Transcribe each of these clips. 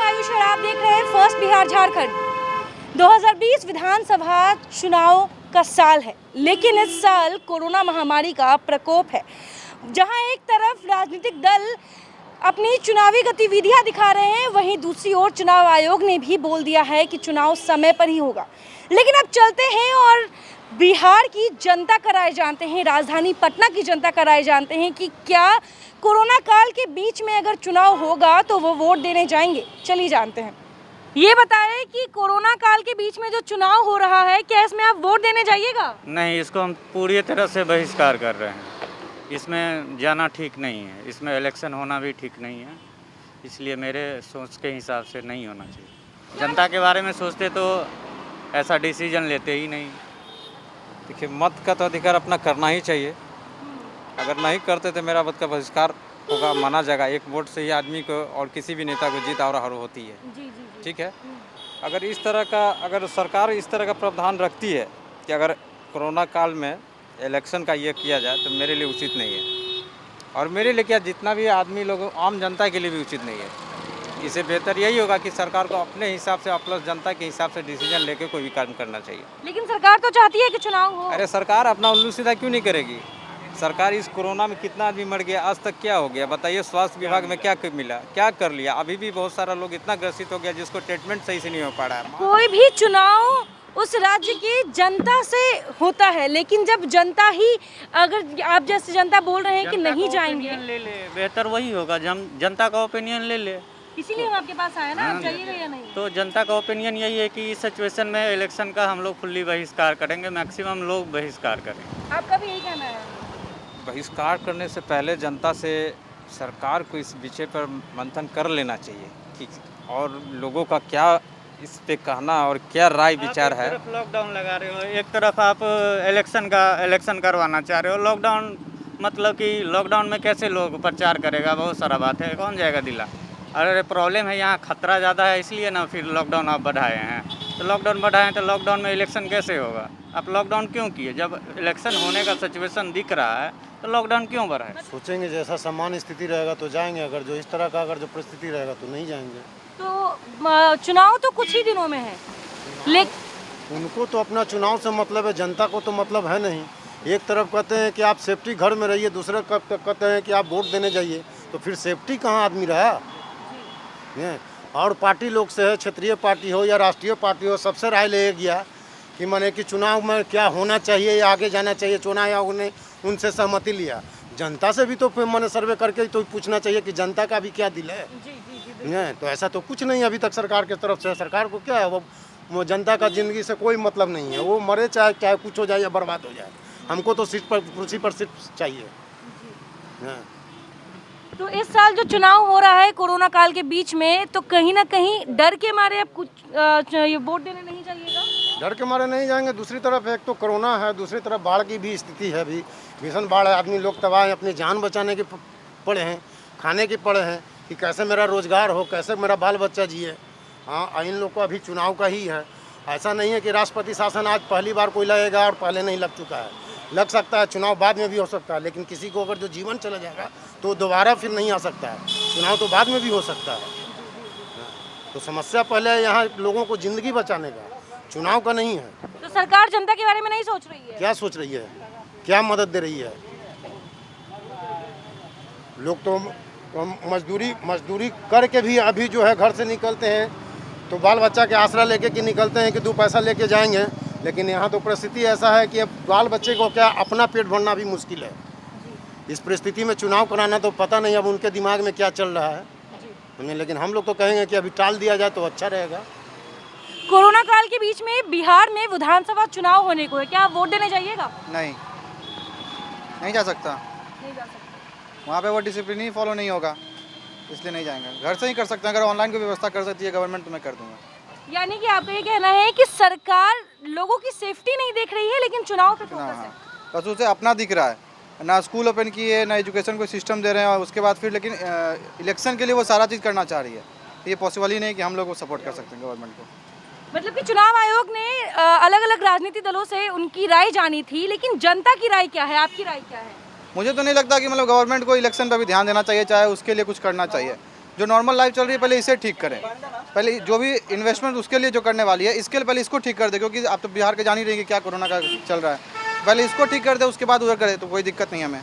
आयुष और आप देख रहे हैं फर्स्ट बिहार झारखंड। 2020 विधानसभा चुनाव का साल है, लेकिन इस साल कोरोना महामारी का प्रकोप है। जहां एक तरफ राजनीतिक दल अपनी चुनावी गतिविधियां दिखा रहे हैं, वहीं दूसरी ओर चुनाव आयोग ने भी बोल दिया है कि चुनाव समय पर ही होगा। लेकिन अब चलते हैं और बिहार की जनता का राय जानते हैं, राजधानी पटना की जनता का राय जानते हैं कि क्या कोरोना काल के बीच में अगर चुनाव होगा तो वो वोट देने जाएंगे। चलिए जानते हैं। ये बताएं कि कोरोना काल के बीच में जो चुनाव हो रहा है, क्या इसमें आप वोट देने जाइएगा? नहीं, इसको हम पूरी तरह से बहिष्कार कर रहे हैं। इसमें जाना ठीक नहीं है, इसमें इलेक्शन होना भी ठीक नहीं है, इसलिए मेरे सोच के हिसाब से नहीं होना चाहिए। जनता के बारे में सोचते तो ऐसा डिसीजन लेते ही नहीं। देखिए, मत का तो अधिकार अपना करना ही चाहिए। अगर नहीं करते तो मेरा मत का बहिष्कार होगा, माना जाएगा। एक वोट से ही आदमी को और किसी भी नेता को जीत और हार होती है। जी। ठीक है, अगर सरकार इस तरह का प्रावधान रखती है कि अगर कोरोना काल में इलेक्शन का ये किया जाए तो मेरे लिए उचित नहीं है, और मेरे लिए क्या, जितना भी आदमी लोग, आम जनता के लिए भी उचित नहीं है। इससे बेहतर यही होगा कि सरकार को अपने हिसाब से प्लस जनता के हिसाब से डिसीजन लेके कोई भी काम करना चाहिए। लेकिन सरकार तो चाहती है कि चुनाव हो। अरे सरकार अपना उल्लू सीधा क्यों नहीं करेगी? सरकार इस कोरोना में कितना आदमी मर गया, आज तक क्या हो गया बताइए? स्वास्थ्य विभाग में क्या मिला, क्या कर लिया? अभी भी बहुत सारा लोग इतना ग्रसित हो गया जिसको ट्रीटमेंट सही से नहीं हो पा रहा है। कोई भी चुनाव उस राज्य की जनता से होता है, लेकिन जब जनता ही, अगर आप जैसे जनता बोल रहे हैं कि नहीं जाएंगे, ले ले, बेहतर वही होगा। जनता का ओपिनियन ले ले, इसीलिए हम आपके पास आए ना। आप जाइएगा या नहीं? तो जनता का ओपिनियन यही है कि इस सिचुएशन में इलेक्शन का हम लोग फुल्ली बहिष्कार करेंगे, मैक्सिमम लोग बहिष्कार करेंगे। आपका भी यही कहना है? बहिष्कार करने से पहले जनता से सरकार को इस विषय पर मंथन कर लेना चाहिए कि और लोगों का क्या इस पे कहना और क्या राय विचार है। एक तरफ लॉकडाउन लगा रहे हो, एक तरफ आप इलेक्शन करवाना चाह रहे हो। लॉकडाउन मतलब कि लॉकडाउन में कैसे लोग प्रचार करेगा? बहुत सारा बात है, कौन जाएगा दिला। अरे प्रॉब्लम है, यहाँ खतरा ज़्यादा है, इसलिए ना फिर लॉकडाउन आप बढ़ाए हैं। तो लॉकडाउन बढ़ाएं तो लॉकडाउन में इलेक्शन कैसे होगा? आप लॉकडाउन क्यों किए? जब इलेक्शन होने का सिचुएशन दिख रहा है तो लॉकडाउन क्यों बढ़ाए? सोचेंगे जैसा सामान्य स्थिति रहेगा तो जाएंगे, अगर जो इस तरह का अगर जो परिस्थिति रहेगा तो नहीं जाएंगे। तो चुनाव तो कुछ ही दिनों में है, लेकिन उनको तो अपना चुनाव से मतलब है, जनता को तो मतलब है नहीं। एक तरफ कहते हैं कि आप सेफ्टी घर में रहिए, दूसरे कहते हैं कि आप वोट देने जाइए, तो फिर सेफ्टी कहाँ आदमी रहा? और पार्टी लोग से है, क्षेत्रीय पार्टी हो या राष्ट्रीय पार्टी हो, सबसे राय ले गया कि माने कि चुनाव में क्या होना चाहिए या आगे जाना चाहिए। चुनाव आयोग ने उनसे सहमति लिया। जनता से भी तो मैंने सर्वे करके तो पूछना चाहिए कि जनता का भी क्या दिल है। नहीं तो ऐसा तो कुछ नहीं अभी तक सरकार की तरफ से। सरकार को क्या है, वो जनता का जिंदगी से कोई मतलब नहीं है। वो मरे चाहे कुछ हो जाए या बर्बाद हो जाए, हमको तो सीट पर, कुर्सी पर सीट चाहिए। तो इस साल जो चुनाव हो रहा है कोरोना काल के बीच में, तो कहीं ना कहीं डर के मारे अब कुछ ये वोट देने नहीं जाइएगा? डर के मारे नहीं जाएंगे। दूसरी तरफ एक तो कोरोना है, दूसरी तरफ बाढ़ की भी स्थिति है। अभी भीषण बाढ़ है, आदमी लोग तबाह है, अपनी जान बचाने के पड़े हैं, खाने के पड़े हैं कि कैसे मेरा रोजगार हो, कैसे मेरा बाल बच्चा जिए। हाँ, इन लोग को अभी चुनाव का ही है। ऐसा नहीं है कि राष्ट्रपति शासन आज पहली बार कोई लगेगा और पहले नहीं लग चुका है। लग सकता है, चुनाव बाद में भी हो सकता है, लेकिन किसी को अगर जो जीवन चला जाएगा तो दोबारा फिर नहीं आ सकता है। चुनाव तो बाद में भी हो सकता है। तो समस्या पहले यहाँ लोगों को जिंदगी बचाने का, चुनाव का नहीं है। तो सरकार जनता के बारे में नहीं सोच रही है? क्या सोच रही है, क्या मदद दे रही है? लोग तो मजदूरी करके भी अभी जो है घर से निकलते हैं, तो बाल बच्चा के आसरा लेके कि निकलते हैं कि 2 पैसा लेके जाएंगे। लेकिन यहाँ तो परिस्थिति ऐसा है कि अब बाल बच्चे को क्या अपना पेट भरना भी मुश्किल है। इस परिस्थिति में चुनाव कराना तो पता नहीं अब उनके दिमाग में क्या चल रहा है। लेकिन हम लोग तो कहेंगे कि अभी टाल दिया जाए तो अच्छा रहेगा। कोरोना काल के बीच में बिहार में विधानसभा चुनाव होने को है, क्या आप वोट देने जाइएगा? नहीं जा सकता। नहीं जा सकता। वहाँ पे वो डिसिप्लिन ही फॉलो नहीं होगा, इसलिए नहीं जाएंगे। घर से ही कर सकते हैं। अगर ऑनलाइन की व्यवस्था कर सकती है गवर्नमेंट तो मैं कर दूंगा। यानी कि आपका ये कहना है कि सरकार लोगों की सेफ्टी नहीं देख रही है, लेकिन चुनाव पे फोकस है। बस उसे अपना दिख रहा है, ना स्कूल ओपन किए, ना एजुकेशन को सिस्टम दे रहे हैं, और उसके बाद फिर लेकिन इलेक्शन के लिए वो सारा चीज़ करना चाह रही है। ये पॉसिबल ही नहीं कि हम लोग को सपोर्ट कर सकते हैं गवर्नमेंट को। मतलब कि चुनाव आयोग ने अलग अलग राजनीतिक दलों से उनकी राय जानी थी, लेकिन जनता की राय क्या है, आपकी राय क्या है? मुझे तो नहीं लगता कि मतलब गवर्नमेंट को इलेक्शन पर भी ध्यान देना चाहिए, चाहे उसके लिए कुछ करना चाहिए। जो नॉर्मल लाइफ चल रही है पहले इसे ठीक करें, पहले जो भी इन्वेस्टमेंट उसके लिए जो करने वाली है इसके लिए पहले इसको ठीक कर दे, क्योंकि आप तो बिहार के जान ही रही है कि क्या कोरोना का चल रहा है, पहले इसको ठीक कर दे उसके बाद उधर करे तो कोई दिक्कत नहीं हमें।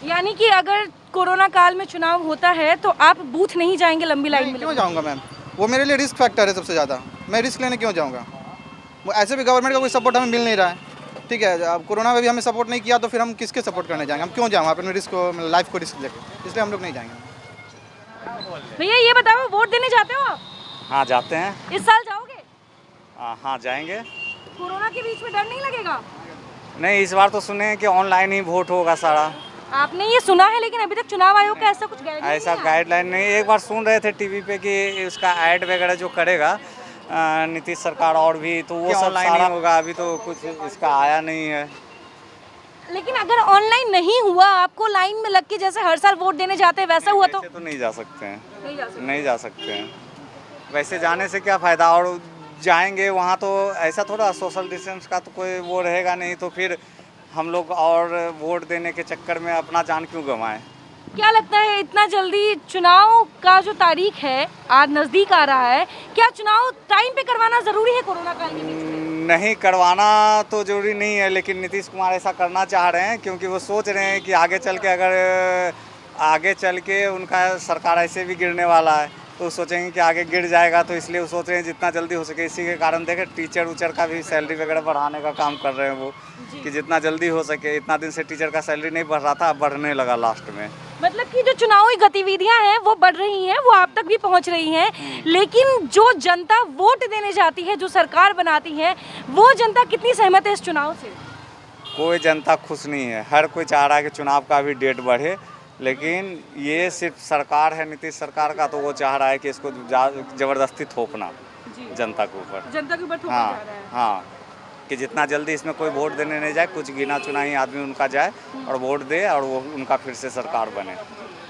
यानी कि अगर कोरोना काल में चुनाव होता है तो आप बूथ नहीं जाएंगे लंबी लाइन में? क्यों जाऊँगा मैम, वो मेरे लिए रिस्क फैक्टर है सबसे ज़्यादा, मैं रिस्क लेने क्यों जाऊँगा? वो ऐसे भी गवर्नमेंट का कोई सपोर्ट हमें मिल नहीं रहा है, ठीक है, अब कोरोना में भी हमें सपोर्ट नहीं किया तो फिर हम किसके सपोर्ट करने जाएंगे? हम क्यों जाएँ अपने रिस्क को, लाइफ को रिस्क लेके, इसलिए हम लोग नहीं जाएंगे। भैया ये बताओ, वोट देने जाते हो आप? हाँ जाते हैं। इस साल जाओगे? हाँ जाएंगे। कोरोना के बीच में डर नहीं लगेगा? नहीं, इस बार तो सुने हैं कि ऑनलाइन ही वोट होगा सारा। आपने ये सुना है, लेकिन अभी तक चुनाव आयोग का ऐसा कुछ गाइडलाइन ऐसा गाइडलाइन नहीं। एक बार सुन रहे थे टीवी पे कि उसका ऐड वगैरह जो करेगा नीतीश सरकार और भी, तो वो सब सारा होगा। अभी तो कुछ इसका आया नहीं है। लेकिन अगर ऑनलाइन नहीं हुआ, आपको लाइन में लग के जैसे हर साल वोट देने जाते हैं वैसा हुआ तो? वैसे तो नहीं जा सकते हैं, नहीं जा सकते हैं। वैसे जाने से क्या फ़ायदा, और जाएंगे वहाँ तो ऐसा थोड़ा सोशल डिस्टेंस का तो कोई वो रहेगा नहीं, तो फिर हम लोग और वोट देने के चक्कर में अपना जान क्यों गंवाएं? क्या लगता है इतना जल्दी चुनाव का जो तारीख है आज नज़दीक आ रहा है, क्या चुनाव टाइम पे करवाना ज़रूरी है कोरोना काल के बीच में? नहीं, करवाना तो जरूरी नहीं है, लेकिन नीतीश कुमार ऐसा करना चाह रहे हैं क्योंकि वो सोच रहे हैं कि आगे चल के उनका सरकार ऐसे भी गिरने वाला है, तो सोचेंगे कि आगे गिर जाएगा, तो इसलिए वो सोच रहे हैं जितना जल्दी हो सके। इसी के कारण देखें टीचर उचर का भी सैलरी वगैरह बढ़ाने का काम कर रहे हैं वो, कि जितना जल्दी हो सके। इतना दिन से टीचर का सैलरी नहीं बढ़ रहा था, अब बढ़ने लगा लास्ट में। मतलब कि जो चुनावी गतिविधियां हैं वो बढ़ रही हैं, वो आप तक भी पहुंच रही हैं, लेकिन जो जनता वोट देने जाती है, जो सरकार बनाती है, वो जनता कितनी सहमत है इस चुनाव से? कोई जनता खुश नहीं है। हर कोई चाह रहा है कि चुनाव का भी डेट बढ़े, लेकिन ये सिर्फ सरकार है नीतीश सरकार का, तो वो चाह रहा है कि इसको ज़बरदस्ती थोपना जनता के ऊपर। जनता के ऊपर थोपा हाँ जा रहा है। हाँ, कि जितना जल्दी इसमें कोई वोट देने नहीं जाए, कुछ गिना चुनाई आदमी उनका जाए और वोट दे, और वो उनका फिर से सरकार बने।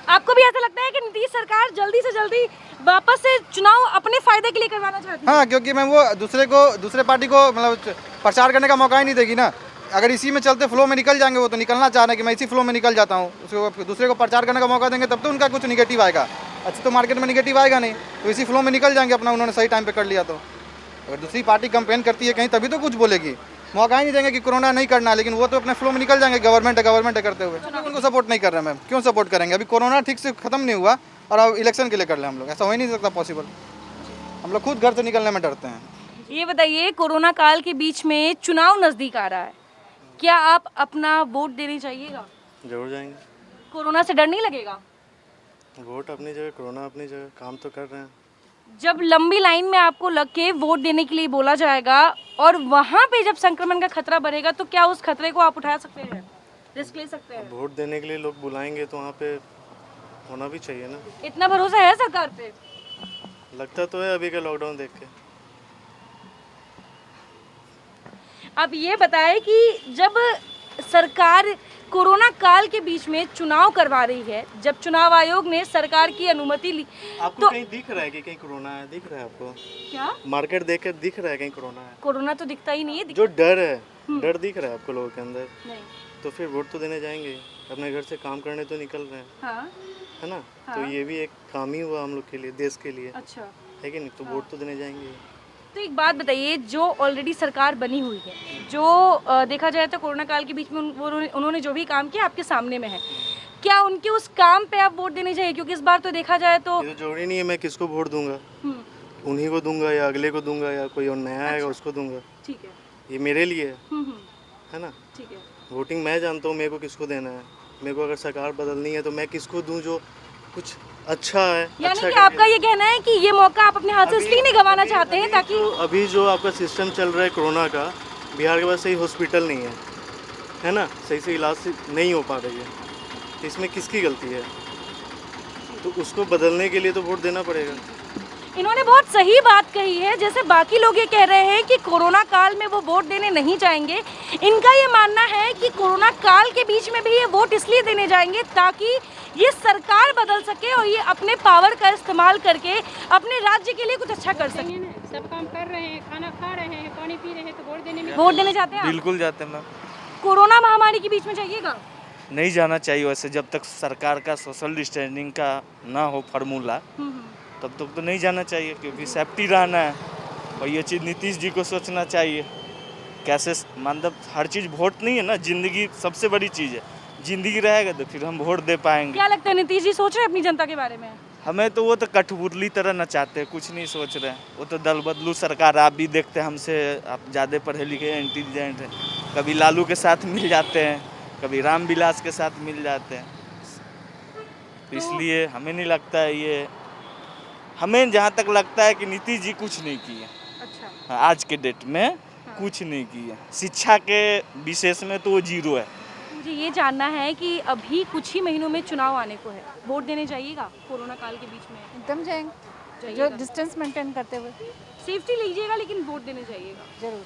आपको भी ऐसा लगता है कि नीतीश सरकार जल्दी से जल्दी वापस से चुनाव अपने फायदे के लिए करवाना चाहती है? हाँ, क्योंकि मैम वो दूसरे पार्टी को मतलब प्रचार करने का मौका ही नहीं देगी ना। अगर इसी में चलते फ्लो में निकल जाएंगे, वो तो निकलना चाह रहे हैं कि मैं इसी फ्लो में निकल जाता हूँ, उसको दूसरे को प्रचार करने का मौका देंगे तब तो उनका कुछ निगेटिव आएगा। अच्छा, तो मार्केट में निगेटिव आएगा नहीं, तो इसी फ्लो में निकल जाएंगे अपना, उन्होंने सही टाइम पे कर लिया तो। अगर दूसरी पार्टी कंपेन करती है कहीं तभी तो कुछ बोलेगी, मौका ही नहीं देंगे कि कोरोना नहीं करना है, लेकिन वो तो अपने फ्लो में निकल जाएंगे, गवर्नमेंट है करते हुए। उनको सपोर्ट नहीं कर रहे हैं मैम, क्यों सपोर्ट करेंगे? अभी कोरोना ठीक से खत्म नहीं हुआ और अब इलेक्शन के लिए कर ले हम लोग, ऐसा हो ही नहीं सकता पॉसिबल। हम लोग खुद घर से निकलने में डरते हैं। ये बताइए, कोरोना काल के बीच में चुनाव नजदीक आ रहा है, क्या आप अपना वोट देने जाइएगा? जरूर जाएंगे। कोरोना से डर नहीं लगेगा? वोट अपनी जगह, कोरोना अपनी जगह, काम तो कर रहे हैं। जब लंबी लाइन में आपको लग के वोट देने के लिए बोला जाएगा और वहाँ पे जब संक्रमण का खतरा बढ़ेगा, तो क्या उस खतरे को आप उठा सकते हैं, रिस्क ले सकते हैं? वोट देने के लिए लोग बुलाएंगे तो वहाँ पे होना भी चाहिए ना। इतना भरोसा है सरकार पे? लगता तो है अभी का लॉकडाउन देख के। अब ये बताएं कि जब सरकार कोरोना काल के बीच में चुनाव करवा रही है, जब चुनाव आयोग ने सरकार की अनुमति ली, आपको तो कहीं दिख रहा है कि कहीं कोरोना है? दिख रहा है आपको? क्या मार्केट देख के दिख रहा है कहीं कोरोना है? कोरोना तो दिखता ही नहीं है। जो डर है, डर दिख रहा है आपको लोगों के अंदर, नहीं। तो फिर वोट तो देने जाएंगे। अपने घर से काम करने तो निकल रहे हैं, हाँ। है ना? हाँ। तो ये भी एक काम ही हुआ हम लोग के लिए, देश के लिए, अच्छा, है कि नहीं? तो वोट तो देने जाएंगे। तो एक बात बताइए, जो ऑलरेडी सरकार बनी हुई है, जो देखा जाए तो कोरोना काल के बीच में उन्होंने जो भी काम किया आपके सामने में है, क्या उनके उस काम पे आप वोट देने चाहिए? क्योंकि इस बार तो देखा जाए तो ये तो जरूरी नहीं है मैं किसको वोट दूंगा, हम्म, उन्हीं को दूंगा या अगले को दूंगा या कोई और नया आएगा उसको दूंगा। ठीक है, ये मेरे लिए है, हम्म, है ना? ठीक है। वोटिंग मैं जानता हूँ मेरे को किसको देना है। मेरे को अगर सरकार बदलनी है तो मैं किसको दूं जो कुछ अच्छा है। यानी अच्छा कि आपका ये कहना है कि ये मौका आप अपने हाथ से इसलिए नहीं गंवाना चाहते हैं ताकि अभी जो आपका सिस्टम चल रहा है कोरोना का, बिहार के पास सही हॉस्पिटल नहीं है ना? सही से इलाज नहीं हो पा रही है, तो इसमें किसकी गलती है? तो उसको बदलने के लिए तो वोट देना पड़ेगा। इन्होंने बहुत सही बात कही है। जैसे बाकी लोग ये कह रहे हैं कि कोरोना काल में वो वोट देने नहीं जाएंगे, इनका ये मानना है कि कोरोना काल के बीच में भी ये वोट इसलिए देने जाएंगे ताकि ये सरकार बदल सके और ये अपने पावर का इस्तेमाल करके अपने राज्य के लिए कुछ अच्छा कर सके। सब काम कर रहे हैं, खाना खा रहे हैं, पानी पी रहे हैं, तो वोट देने में वोट देने जाते हैं आप? बिल्कुल जाते हैं मैम। कोरोना महामारी के बीच में जाइएगा? नहीं जाना चाहिए वैसे, जब तक सरकार का सोशल डिस्टेंसिंग का ना हो फार्मूला तब तक तो नहीं जाना चाहिए, क्योंकि सेफ्टी रहना है। और ये चीज़ नीतीश जी को सोचना चाहिए कैसे, मतलब हर चीज़ वोट नहीं है ना, ज़िंदगी सबसे बड़ी चीज़ है। ज़िंदगी रहेगा तो फिर हम वोट दे पाएंगे। क्या लगता है नीतीश जी सोच रहे हैं अपनी जनता के बारे में? हमें तो वो तो कठपुतली तरह नचाते हैं, कुछ नहीं सोच रहे हैं। वो तो दल बदलू सरकार, आप भी देखते हैं हमसे, आप ज़्यादा पढ़े लिखे इंटेलिजेंट हैं, कभी लालू के साथ मिल जाते हैं, कभी रामविलास के साथ मिल जाते हैं। तो इसलिए हमें नहीं लगता है ये, हमें जहाँ तक लगता है कि नीतीश जी कुछ नहीं किए। अच्छा, आज के डेट में कुछ नहीं किए। शिक्षा के विशेष में तो वो जीरो है। मुझे ये जानना है कि अभी कुछ ही महीनों में चुनाव आने को है, वोट देने जाइएगा कोरोना काल के बीच में? एकदम जाएंगे, जो डिस्टेंस मेंटेन करते हुए। सेफ्टी लीजिएगा लेकिन वोट देने जाइएगा जरूर।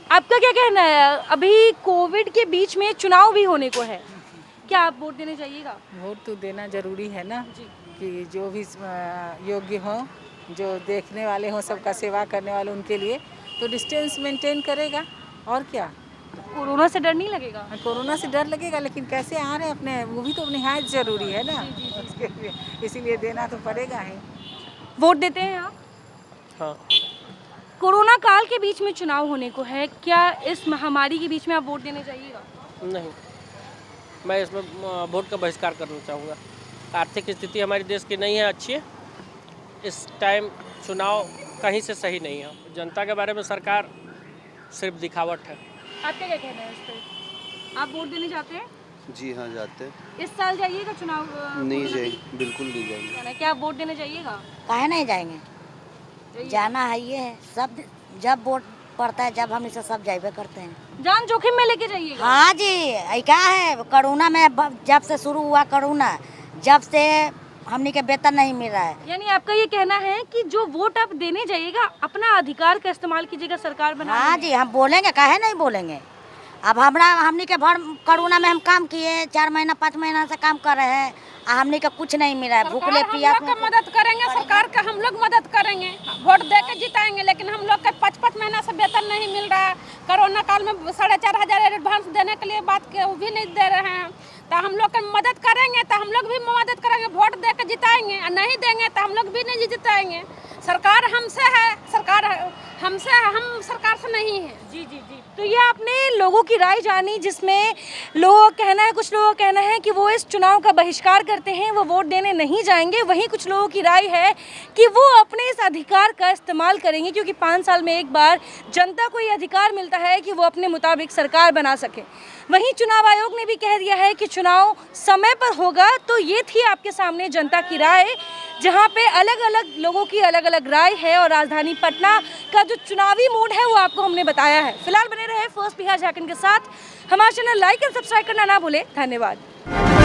आपका क्या कहना है, अभी कोविड के बीच में चुनाव भी होने को है, क्या आप वोट देने जाइएगा? वोट तो देना जरूरी है ना, जी। कि जो भी योग्य हो, जो देखने वाले हों, सबका सेवा करने वाले, उनके लिए तो डिस्टेंस मेंटेन करेगा। और क्या, कोरोना से डर नहीं लगेगा? कोरोना से डर लगेगा, लेकिन कैसे आ रहे हैं अपने, वो भी तो निहायत जरूरी है ना उसके लिए, इसीलिए देना तो पड़ेगा ही। वोट देते हैं आप? हाँ। कोरोना काल के बीच में चुनाव होने को है, क्या इस महामारी के बीच में आप वोट देने जाइएगा? नहीं, मैं इसमें वोट का बहिष्कार करना चाहूँगा। आर्थिक स्थिति हमारे देश की नहीं है अच्छी, इस टाइम चुनाव कहीं से सही नहीं है। जनता के बारे में सरकार सिर्फ दिखावट है। आपका क्या कहना है इस पर? आप वोट देने जाते हैं? जी हाँ, जाते। इस साल जाइएगा चुनाव? नहीं जाएंगे, बिल्कुल नहीं जाएंगे। क्या आप वोट देने जाइएगा? काहे नहीं जाएंगे, जाना है, ये है सब। जब वोट पड़ता है जब हम इसे सब जाइबे करते हैं। जान जोखिम में लेके जाइएगा? हाँ जी, क्या है, कोरोना में जब से शुरू हुआ कोरोना, जब से हमने के वेतन नहीं मिल रहा है। यानी आपका ये कहना है कि जो वोट आप देने जाइएगा अपना अधिकार का इस्तेमाल कीजिएगा सरकार बना। हाँ जी, हम बोलेंगे, काहे नहीं बोलेंगे। अब हमने के भर कोरोना में हम काम किए, 4 महीना 5 महीना से काम कर रहे हैं, हमने का कुछ नहीं मिला है, भूखले पियास में। मदद करेंगे सरकार का, हम लोग मदद करेंगे, वोट दे के जिताएंगे। लेकिन हम लोग का 5-5 महीना से वेतन नहीं मिल रहा है। कोरोना काल में 4,500 एडवांस देने के लिए बात के, वो भी नहीं दे रहे हैं। तो हम लोग का मदद करेंगे तो हम लोग भी मदद करेंगे, वोट दे के जिताएंगे। और नहीं देंगे तो हम लोग भी नहीं जिताएंगे। सरकार हमसे है, सरकार हमसे है, हम सरकार से नहीं है। जी जी जी। तो ये आपने लोगों की राय जानी, जिसमें लोगों का कहना है, कुछ लोगों का कहना है कि वो इस चुनाव का बहिष्कार करते हैं, वो वोट देने नहीं जाएंगे। वहीं कुछ लोगों की राय है कि वो अपने इस अधिकार का इस्तेमाल करेंगे, क्योंकि 5 साल में एक बार जनता को ये अधिकार मिलता है कि वो अपने मुताबिक सरकार बना सके। वहीं चुनाव आयोग ने भी कह दिया है कि चुनाव समय पर होगा। तो ये थी आपके सामने जनता की राय, जहाँ पे अलग अलग लोगों की अलग अलग राय है। और राजधानी पटना का जो चुनावी मूड है वो आपको हमने बताया है। फिलहाल बने रहे फर्स्ट बिहार झारखंड के साथ। हमारा चैनल लाइक एंड सब्सक्राइब करना ना भूले। धन्यवाद।